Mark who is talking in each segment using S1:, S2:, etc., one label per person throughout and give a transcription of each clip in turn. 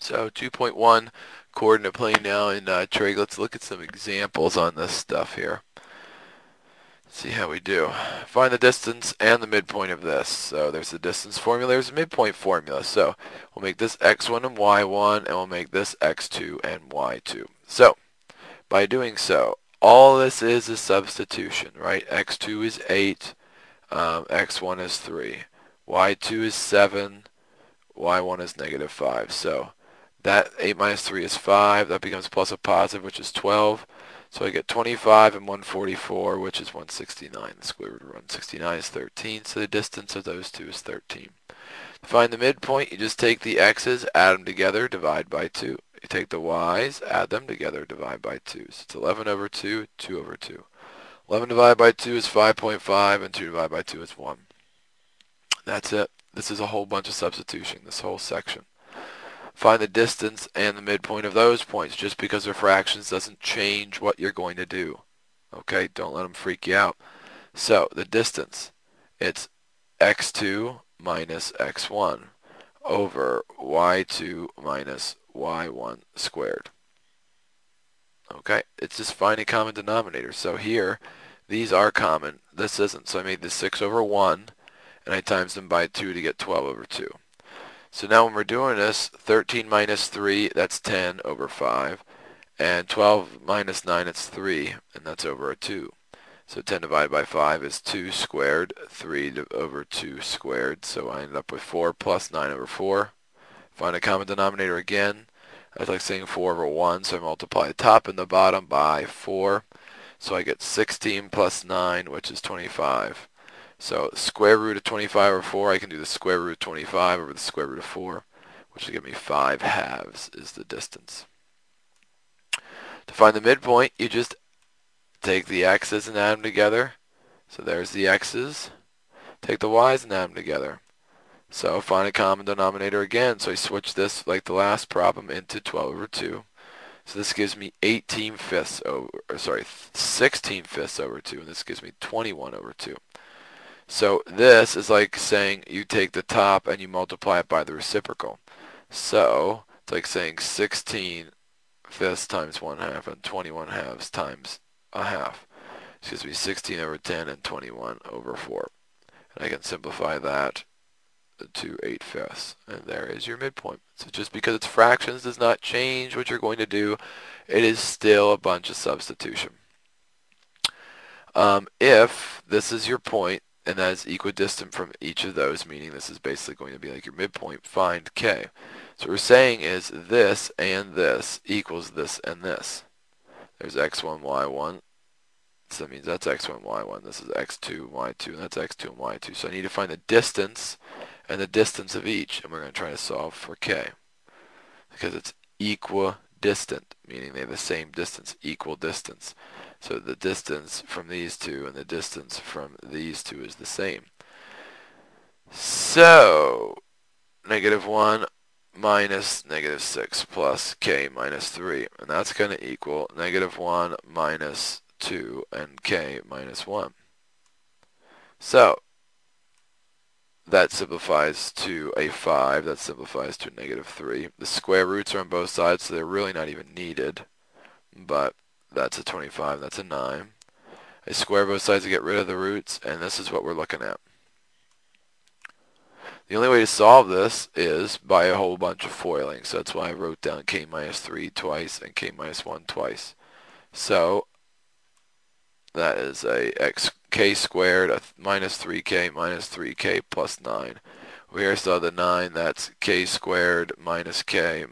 S1: So 2.1 coordinate plane now in Trig. Let's look at some examples on this stuff here. See how we do. Find the distance and the midpoint of this. So there's the distance formula, there's the midpoint formula. So we'll make this x1 and y1, and we'll make this x2 and y2. So by doing so, all this is a substitution, right? x2 is 8, x1 is 3, y2 is 7, y1 is -5. So that 8 minus 3 is 5. That becomes plus a positive, which is 12. So I get 25 and 144, which is 169. The square root of 169 is 13. So the distance of those two is 13. To find the midpoint, you just take the x's, add them together, divide by 2. You take the y's, add them together, divide by 2. So it's 11 over 2, 2 over 2. 11 divided by 2 is 5.5, and 2 divided by 2 is 1. That's it. This is a whole bunch of substitution, this whole section. Find the distance and the midpoint of those points. Just because they're fractions doesn't change what you're going to do. Okay, don't let them freak you out. So the distance, it's x2 minus x1 over y2 minus y1 squared. Okay, it's just finding common denominator. So here, these are common. This isn't. So I made this 6 over 1, and I times them by 2 to get 12 over 2. So now when we're doing this, 13 minus 3, that's 10 over 5. And 12 minus 9, it's 3, and that's over a 2. So 10 divided by 5 is 2 squared, 3 over 2 squared. So I end up with 4 plus 9 over 4. Find a common denominator again. That's like saying 4 over 1, so I multiply the top and the bottom by 4. So I get 16 plus 9, which is 25. So square root of 25 over 4, I can do the square root of 25 over the square root of 4, which will give me 5 halves is the distance. To find the midpoint, you just take the x's and add them together. So there's the x's. Take the y's and add them together. So find a common denominator again. So I switch this, like the last problem, into 12 over 2. So this gives me 16 fifths over 2, and this gives me 21 over 2. So this is like saying you take the top and you multiply it by the reciprocal. So it's like saying 16 fifths times 1/2 and 21 halves times a half. This gives me 16 over 10 and 21 over 4. And I can simplify that to 8 fifths. And there is your midpoint. So just because it's fractions does not change what you're going to do. It is still a bunch of substitution. If this is your point, and that is equidistant from each of those, meaning this is basically going to be like your midpoint, find k. So what we're saying is this and this equals this and this. There's x1, y1. So that means that's x1, y1. This is x2, y2, and that's x2 and y2. So I need to find the distance and the distance of each, and we're going to try to solve for k. Because it's equidistant, meaning they have the same distance, equal distance. So the distance from these two and the distance from these two is the same. So -1 minus -6 plus k minus 3. And that's going to equal -1 minus 2 and k minus 1. So that simplifies to a 5. That simplifies to -3. The square roots are on both sides, so they're really not even needed. But that's a 25, that's a 9. I square both sides to get rid of the roots, and this is what we're looking at. The only way to solve this is by a whole bunch of foiling, so that's why I wrote down k minus 3 twice and k minus 1 twice. So that is a k squared minus 3k plus 9. We here still have the 9, that's k squared minus k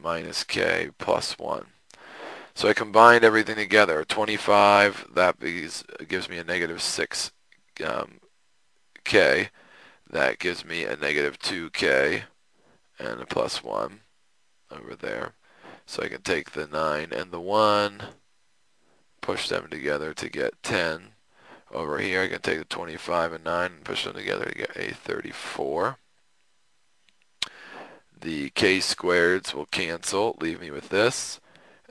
S1: plus 1. So I combined everything together. 25, that gives me a -6 k. That gives me a -2k and a plus 1 over there. So I can take the 9 and the 1, push them together to get 10. Over here I can take the 25 and 9 and push them together to get a 34. The k squareds will cancel, leave me with this.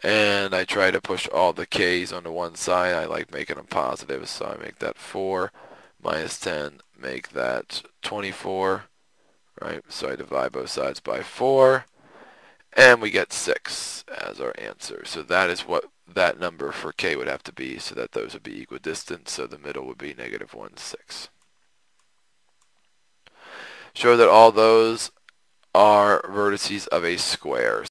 S1: And I try to push all the k's onto one side. I like making them positive, so I make that 4 minus 10, make that 24, right? So I divide both sides by 4, And we get 6 as our answer. So that is what that number for k would have to be, so that those would be equidistant. So the middle would be -1, 6. Show that all those are vertices of a square.